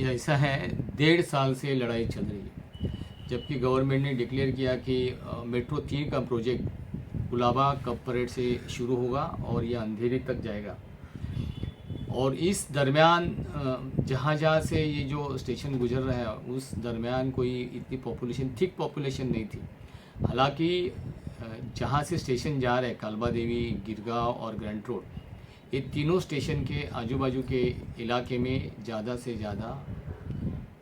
ऐसा है, 1.5 साल से लड़ाई चल रही है, जबकि गवर्नमेंट ने डिक्लेयर किया कि मेट्रो 3 का प्रोजेक्ट कुलाबा कब परेड से शुरू होगा और यह अंधेरी तक जाएगा। और इस दरमियान जहाँ जहाँ से ये जो स्टेशन गुजर रहा है उस दरमियान कोई इतनी थिक पॉपुलेशन नहीं थी। हालांकि जहाँ से स्टेशन जा रहे हैं कालबा देवी, गिरगांव और ग्रैंड रोड, ये तीनों स्टेशन के आजू बाजू के इलाके में ज़्यादा से ज़्यादा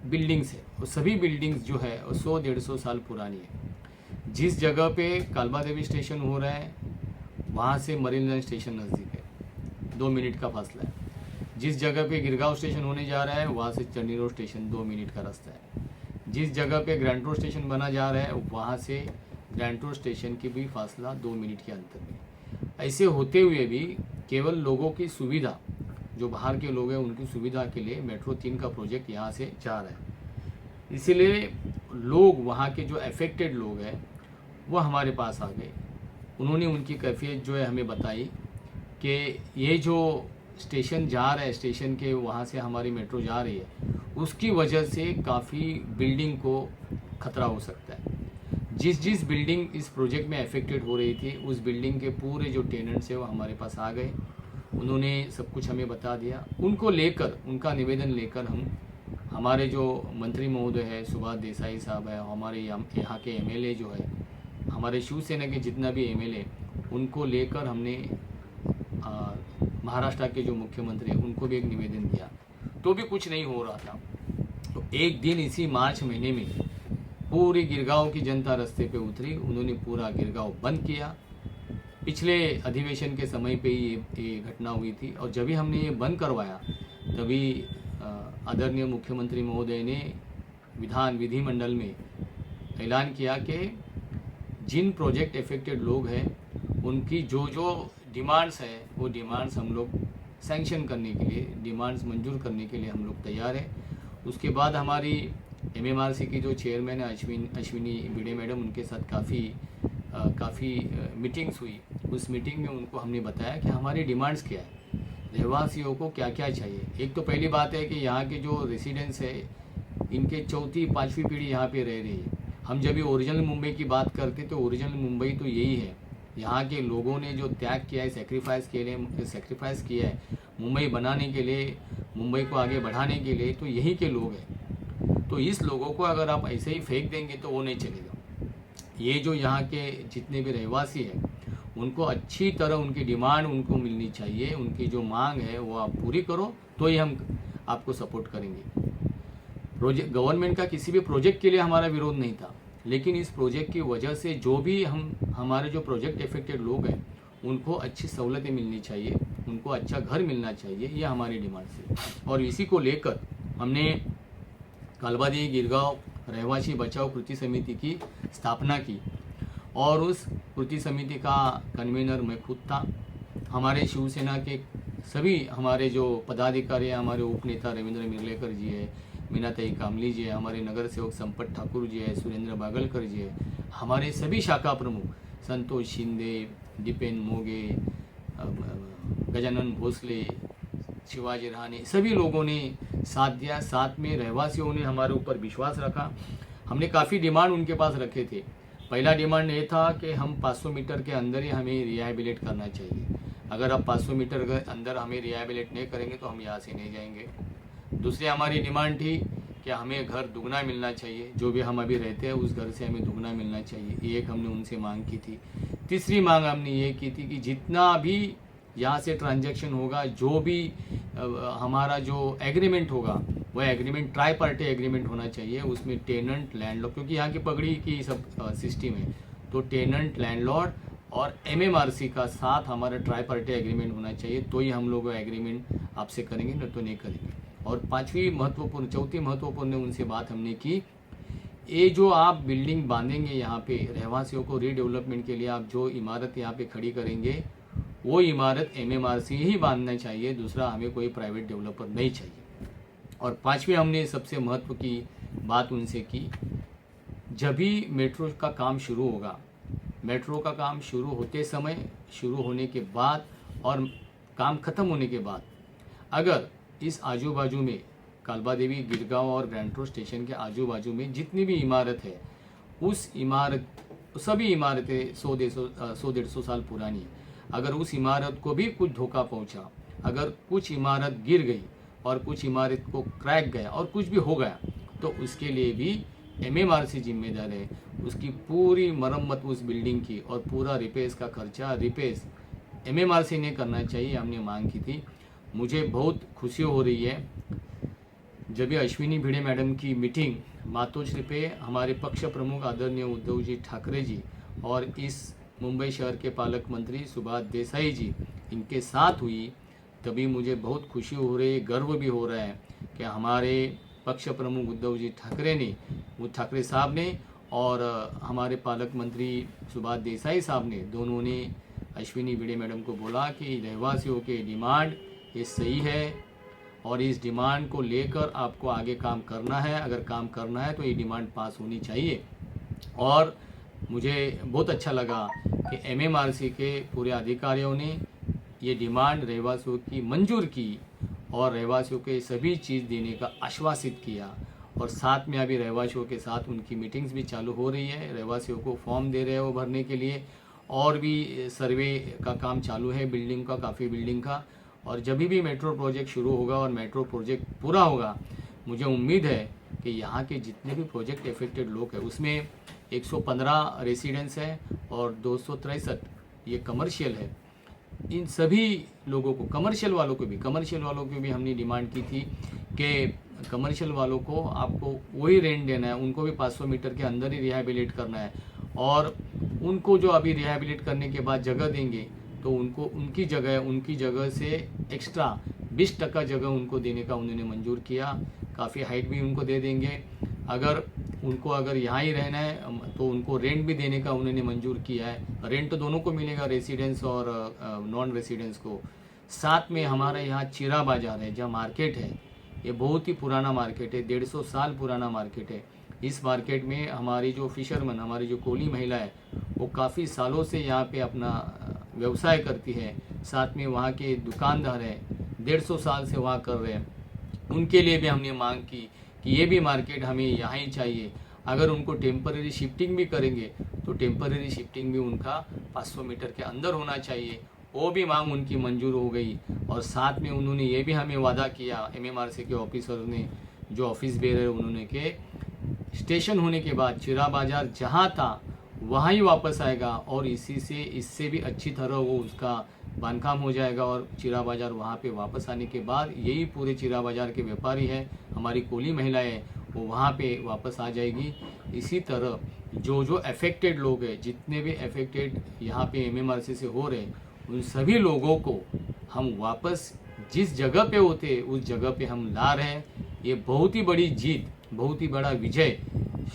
बिल्डिंग्स है और सभी बिल्डिंग्स जो है 100-150 साल पुरानी है। जिस जगह पे कालबा देवी स्टेशन हो रहा है वहाँ से मरीन लाइन स्टेशन नज़दीक है, 2 मिनट का फासला है। जिस जगह पे गिरगांव स्टेशन होने जा रहा है वहाँ से चंडी रोड स्टेशन 2 मिनट का रास्ता है। जिस जगह पे ग्रैंड रोड स्टेशन बना जा रहा है वहाँ से ग्रैंड रोड स्टेशन की भी फासला 2 मिनट के अंतर में। ऐसे होते हुए भी केवल लोगों की सुविधा, जो बाहर के लोग हैं उनकी सुविधा के लिए मेट्रो 3 का प्रोजेक्ट यहाँ से जा रहा है। इसीलिए लोग, वहाँ के जो अफेक्टेड लोग हैं वो हमारे पास आ गए। उन्होंने उनकी कैफियत जो है हमें बताई कि ये जो स्टेशन जा रहा है, स्टेशन के वहाँ से हमारी मेट्रो जा रही है, उसकी वजह से काफ़ी बिल्डिंग को खतरा हो सकता है। जिस बिल्डिंग इस प्रोजेक्ट में अफेक्टेड हो रही थी उस बिल्डिंग के पूरे जो टेनेंट्स है वो हमारे पास आ गए। उन्होंने सब कुछ हमें बता दिया। उनको लेकर, उनका निवेदन लेकर हम, हमारे जो मंत्री महोदय है सुभाष देसाई साहब है, हमारे यहाँ के एमएलए जो है, हमारे शिवसेना के जितना भी एमएलए, उनको लेकर हमने महाराष्ट्र के जो मुख्यमंत्री हैं उनको भी एक निवेदन दिया, तो भी कुछ नहीं हो रहा था। तो एक दिन इसी मार्च महीने में पूरी गिरगांव की जनता रास्ते पे उतरी। उन्होंने पूरा गिरगांव बंद किया। पिछले अधिवेशन के समय पे ही ये घटना हुई थी और जब भी हमने ये बंद करवाया तभी आदरणीय मुख्यमंत्री महोदय ने विधिमंडल में ऐलान किया कि जिन प्रोजेक्ट अफेक्टेड लोग हैं उनकी जो जो डिमांड्स है वो डिमांड्स हम लोग सैंक्शन करने के लिए, डिमांड्स मंजूर करने के लिए हम लोग तैयार हैं। उसके बाद हमारी एमएमआरसी की जो चेयरमैन है अश्विनी भिड़े मैडम, उनके साथ काफ़ी मीटिंग्स हुई। उस मीटिंग में उनको हमने बताया कि हमारी डिमांड्स क्या है, रहवासियों को क्या क्या चाहिए। एक तो पहली बात है कि यहाँ के जो रेसिडेंट्स है इनके 4वीं-5वीं पीढ़ी यहाँ पे रह रही है। हम जब भी ओरिजिनल मुंबई की बात करते तो ओरिजिनल मुंबई तो यही है। यहाँ के लोगों ने जो त्याग किया है, सेक्रीफाइस किया है मुंबई बनाने के लिए, मुंबई को आगे बढ़ाने के लिए, तो यहीं के लोग हैं। तो इस लोगों को अगर आप ऐसे ही फेंक देंगे तो वो नहीं चलेगा। ये जो यहाँ के जितने भी रहवासी हैं उनको अच्छी तरह उनकी डिमांड उनको मिलनी चाहिए, उनकी जो मांग है वो आप पूरी करो तो ही हम आपको सपोर्ट करेंगे। गवर्नमेंट का किसी भी प्रोजेक्ट के लिए हमारा विरोध नहीं था, लेकिन इस प्रोजेक्ट की वजह से जो भी हमारे जो प्रोजेक्ट अफेक्टेड लोग हैं उनको अच्छी सहूलतें मिलनी चाहिए, उनको अच्छा घर मिलना चाहिए, ये हमारी डिमांड थी। और इसी को लेकर हमने कालबा देवी गिरगांव रहवासी बचाओ कृति समिति की स्थापना की और उस कृति समिति का कन्वीनर मैं खुद था। हमारे शिवसेना के सभी हमारे जो पदाधिकारी हैं, हमारे उपनेता रविंद्र मिर्लेकर जी है, मीनाताई कामली जी है, हमारे नगर सेवक संपत ठाकुर जी है, सुरेंद्र बागलकर जी है, हमारे सभी शाखा प्रमुख संतोष शिंदे, दीपेन मोगे, गजानन भोसले, शिवाजी रहाणे, सभी लोगों ने साथ दिया। साथ में रहवासियों ने हमारे ऊपर विश्वास रखा। हमने काफ़ी डिमांड उनके पास रखे थे। पहला डिमांड ये था कि हम 500 मीटर के अंदर ही हमें रिहाबिलिट करना चाहिए। अगर आप 500 मीटर के अंदर हमें रिहाबिलिट नहीं करेंगे तो हम यहाँ से नहीं जाएंगे। दूसरी हमारी डिमांड थी कि हमें घर दुगना मिलना चाहिए, जो भी हम अभी रहते हैं उस घर से हमें दुगना मिलना चाहिए, ये एक हमने उनसे मांग की थी। तीसरी मांग हमने ये की थी कि जितना भी यहाँ से ट्रांजैक्शन होगा, जो भी हमारा जो एग्रीमेंट होगा वह एग्रीमेंट ट्राई पार्टी एग्रीमेंट होना चाहिए। उसमें टेनेंट, लैंडलॉर्ड, क्योंकि यहाँ की पगड़ी की सब सिस्टम है, तो टेनेंट, लैंडलॉर्ड और एमएमआरसी का साथ हमारा ट्राई पार्टी एग्रीमेंट होना चाहिए, तो ही हम लोग एग्रीमेंट आपसे करेंगे, नहीं तो नहीं करेंगे। और चौथी महत्वपूर्ण उनसे बात हमने की, ये जो आप बिल्डिंग बांधेंगे यहाँ पे रहवासियों को रीडेवलपमेंट के लिए, आप जो इमारत यहाँ पे खड़ी करेंगे वो इमारत एमएमआरसी ही बांधना चाहिए, दूसरा हमें कोई प्राइवेट डेवलपर नहीं चाहिए। और पांचवी हमने सबसे महत्व की बात उनसे की, जब भी मेट्रो का काम शुरू होगा, मेट्रो का काम शुरू होते समय, शुरू होने के बाद और काम खत्म होने के बाद अगर इस आजू बाजू में कालबा देवी गिरगांव और ग्रैंड रोड स्टेशन के आजू बाजू में जितनी भी इमारत है, उस इमारत सभी इमारतें 100-150 साल पुरानी है। अगर उस इमारत को भी कुछ धोखा पहुंचा, अगर कुछ इमारत गिर गई और कुछ इमारत को क्रैक गया और कुछ भी हो गया, तो उसके लिए भी एमएमआरसी जिम्मेदार है। उसकी पूरी मरम्मत उस बिल्डिंग की और पूरा रिपेयर्स का खर्चा एमएमआरसी ने करना चाहिए, हमने मांग की थी। मुझे बहुत खुशी हो रही है जब ये अश्विनी भिड़े मैडम की मीटिंग मातोश्री पे हमारे पक्ष प्रमुख आदरणीय उद्धव जी ठाकरे जी और इस मुंबई शहर के पालक मंत्री सुभाष देसाई जी इनके साथ हुई, तभी मुझे बहुत खुशी हो रही है, गर्व भी हो रहा है कि हमारे पक्ष प्रमुख उद्धव जी ठाकरे साहब ने और हमारे पालक मंत्री सुभाष देसाई साहब ने, दोनों ने अश्विनी भिड़े मैडम को बोला कि रहवासियों के डिमांड ये सही है और इस डिमांड को लेकर आपको आगे काम करना है। अगर काम करना है तो ये डिमांड पास होनी चाहिए। और मुझे बहुत अच्छा लगा कि एमएमआरसी के पूरे अधिकारियों ने ये डिमांड रहवासियों की मंजूर की और रहवासियों के सभी चीज़ देने का आश्वासित किया। और साथ में अभी रहवासियों के साथ उनकी मीटिंग्स भी चालू हो रही है। रहवासियों को फॉर्म दे रहे हैं वो भरने के लिए, और भी सर्वे का काम चालू है बिल्डिंग का, काफ़ी बिल्डिंग का। और जब भी मेट्रो प्रोजेक्ट शुरू होगा और मेट्रो प्रोजेक्ट पूरा होगा, मुझे उम्मीद है कि यहाँ के जितने भी प्रोजेक्ट इफेक्टेड लोग हैं उसमें 115 रेसिडेंस है और 263 ये कमर्शियल है। इन सभी लोगों को, कमर्शियल वालों को भी हमने डिमांड की थी कि कमर्शियल वालों को आपको वही रेंट देना है, उनको भी 500 मीटर के अंदर ही रिहैबिलिट करना है। और उनको जो अभी रिहैबिलिट करने के बाद जगह देंगे तो उनको उनकी जगह से एक्स्ट्रा 20% जगह उनको देने का उन्होंने मंजूर किया। काफ़ी हाइट भी उनको दे देंगे। अगर यहाँ ही रहना है तो उनको रेंट भी देने का उन्होंने मंजूर किया है। रेंट तो दोनों को मिलेगा, रेसिडेंस और नॉन रेसिडेंस को। साथ में हमारे यहाँ चिरा बाजार है जहाँ मार्केट है, ये बहुत ही पुराना मार्केट है, 150 साल पुराना मार्केट है। इस मार्केट में हमारी जो फिशरमैन, हमारी जो कोली महिला है, वो काफ़ी सालों से यहाँ पे अपना व्यवसाय करती है। साथ में वहाँ के दुकानदार हैं, 150 साल से वहाँ कर रहे हैं। उनके लिए भी हमने मांग की कि ये भी मार्केट हमें यहाँ ही चाहिए। अगर उनको टेम्पररी शिफ्टिंग भी करेंगे तो टेम्पररी शिफ्टिंग भी उनका 500 मीटर के अंदर होना चाहिए। वो भी मांग उनकी मंजूर हो गई। और साथ में उन्होंने ये भी हमें वादा किया, एमएमआरसी के ऑफिसर ने, जो ऑफिस बेयर है, उन्होंने के स्टेशन होने के बाद चिरा बाजार जहाँ था वहाँ ही वापस आएगा और इससे भी अच्छी तरह वो उसका बांधकाम हो जाएगा। और चिरा बाजार वहाँ पे वापस आने के बाद यही पूरे चिरा बाजार के व्यापारी है, हमारी कोली महिलाएं, वो वहाँ पे वापस आ जाएगी। इसी तरह जो अफेक्टेड लोग हैं, जितने भी अफेक्टेड यहाँ पे एमएमआरसी से हो रहे हैं, उन सभी लोगों को हम वापस जिस जगह पे होते उस जगह पे हम ला रहे हैं। ये बहुत ही बड़ी जीत, बहुत ही बड़ा विजय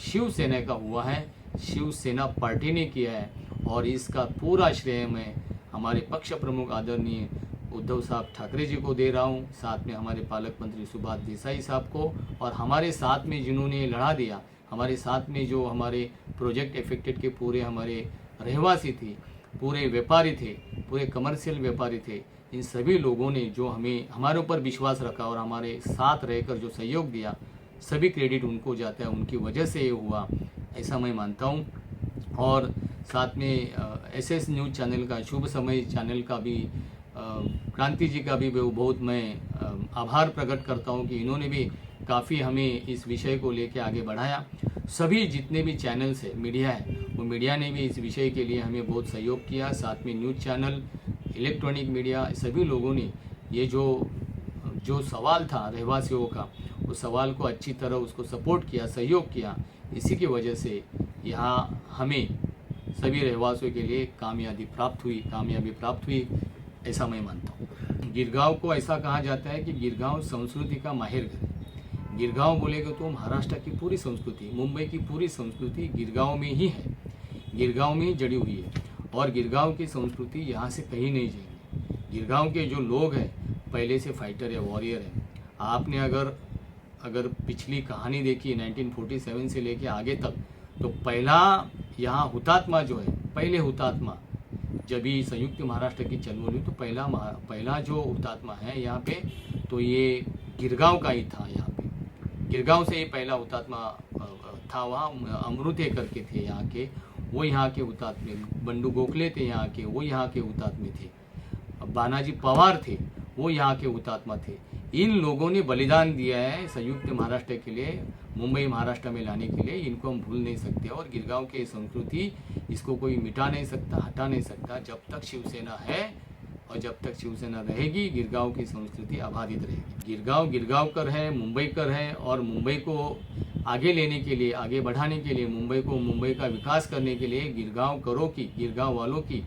शिवसेना का हुआ है, शिवसेना पार्टी ने किया है। और इसका पूरा श्रेय मैं हमारे पक्ष प्रमुख आदरणीय उद्धव साहब ठाकरे जी को दे रहा हूँ, साथ में हमारे पालक मंत्री सुभाष देसाई साहब को, और हमारे साथ में जिन्होंने लड़ा दिया, हमारे साथ में जो हमारे प्रोजेक्ट इफेक्टेड के पूरे हमारे रहवासी थे, पूरे व्यापारी थे, पूरे कमर्शियल व्यापारी थे, इन सभी लोगों ने जो हमारे ऊपर विश्वास रखा और हमारे साथ रहकर जो सहयोग दिया, सभी क्रेडिट उनको जाता है। उनकी वजह से ये हुआ, ऐसा मैं मानता हूँ। और साथ में एसएस न्यूज़ चैनल का, शुभ समय चैनल का भी, क्रांति जी का भी बहुत मैं आभार प्रकट करता हूँ कि इन्होंने भी काफ़ी हमें इस विषय को लेकर आगे बढ़ाया। सभी जितने भी चैनल्स है, मीडिया है, वो मीडिया ने भी इस विषय के लिए हमें बहुत सहयोग किया। साथ में न्यूज़ चैनल, इलेक्ट्रॉनिक मीडिया, सभी लोगों ने ये जो सवाल था रहवासियों का, उस सवाल को अच्छी तरह उसको सपोर्ट किया, सहयोग किया। इसी की वजह से यहाँ हमें सभी रहवासियों के लिए कामयाबी प्राप्त हुई, ऐसा मैं मानता हूँ। गिरगांव को ऐसा कहा जाता है कि गिरगांव संस्कृति का माहिर घर है। गिरगांव बोलेगा तो महाराष्ट्र की पूरी संस्कृति, मुंबई की पूरी संस्कृति गिरगांव में ही है, गिरगांव में ही जड़ी हुई है। और गिरगांव की संस्कृति यहाँ से कहीं नहीं जाएगी। गिरगांव के जो लोग हैं पहले से फाइटर या वॉरियर है। आपने अगर पिछली कहानी देखी 1947 से लेके आगे तक, तो पहला यहाँ हुतात्मा जो है, पहले हुतात्मा जब भी संयुक्त महाराष्ट्र की चलवल हुई, तो पहला जो हुतात्मा है यहाँ पे, तो ये गिरगांव का ही था। यहाँ पे गिरगांव से ही पहला हुतात्मा था। वहाँ अमृते करके थे यहाँ के, वो यहाँ के हुतात्मे। बंडू गोखले थे यहाँ के, वो यहाँ के हुतात्मे थे। बानाजी पवार थे, वो यहाँ के हुतात्मा थे। इन लोगों ने बलिदान दिया है संयुक्त महाराष्ट्र के लिए, मुंबई महाराष्ट्र में लाने के लिए। इनको हम भूल नहीं सकते। और गिरगांव की संस्कृति, इसको कोई मिटा नहीं सकता, हटा नहीं सकता। जब तक शिवसेना है और जब तक शिवसेना रहेगी, गिरगांव की संस्कृति अबाधित रहेगी। गिरगांव गिरगांवकर है, मुंबईकर है। और मुंबई को आगे लेने के लिए, आगे बढ़ाने के लिए, मुंबई का विकास करने के लिए गिरगांवकरों की, गिरगांव वालों की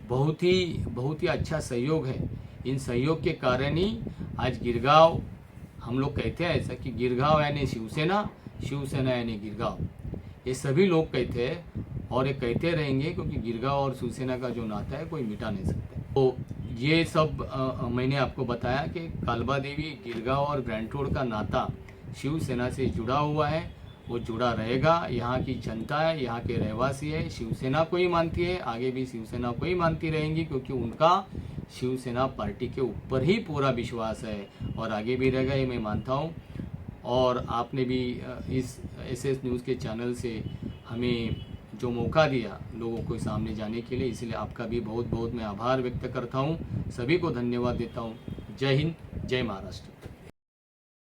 बहुत ही अच्छा सहयोग है। इन सहयोग के कारण ही आज गिरगांव, हम लोग कहते हैं ऐसा कि गिरगांव यानी शिवसेना, शिवसेना यानी गिरगांव। ये सभी लोग कहते हैं और ये कहते रहेंगे, क्योंकि गिरगांव और शिवसेना का जो नाता है कोई मिटा नहीं सकता। तो ये सब मैंने आपको बताया कि कालबा देवी, गिरगांव और ग्रैंड रोड का नाता शिवसेना से जुड़ा हुआ है, वो जुड़ा रहेगा। यहाँ की जनता है, यहाँ के रहवासी है, शिवसेना को ही मानती है, आगे भी शिवसेना को ही मानती रहेंगी, क्योंकि उनका शिवसेना पार्टी के ऊपर ही पूरा विश्वास है और आगे भी रहेगा, ये मैं मानता हूँ। और आपने भी इस SS न्यूज़ के चैनल से हमें जो मौका दिया लोगों को सामने जाने के लिए, इसलिए आपका भी बहुत बहुत मैं आभार व्यक्त करता हूँ। सभी को धन्यवाद देता हूँ। जय हिंद, जय महाराष्ट्र।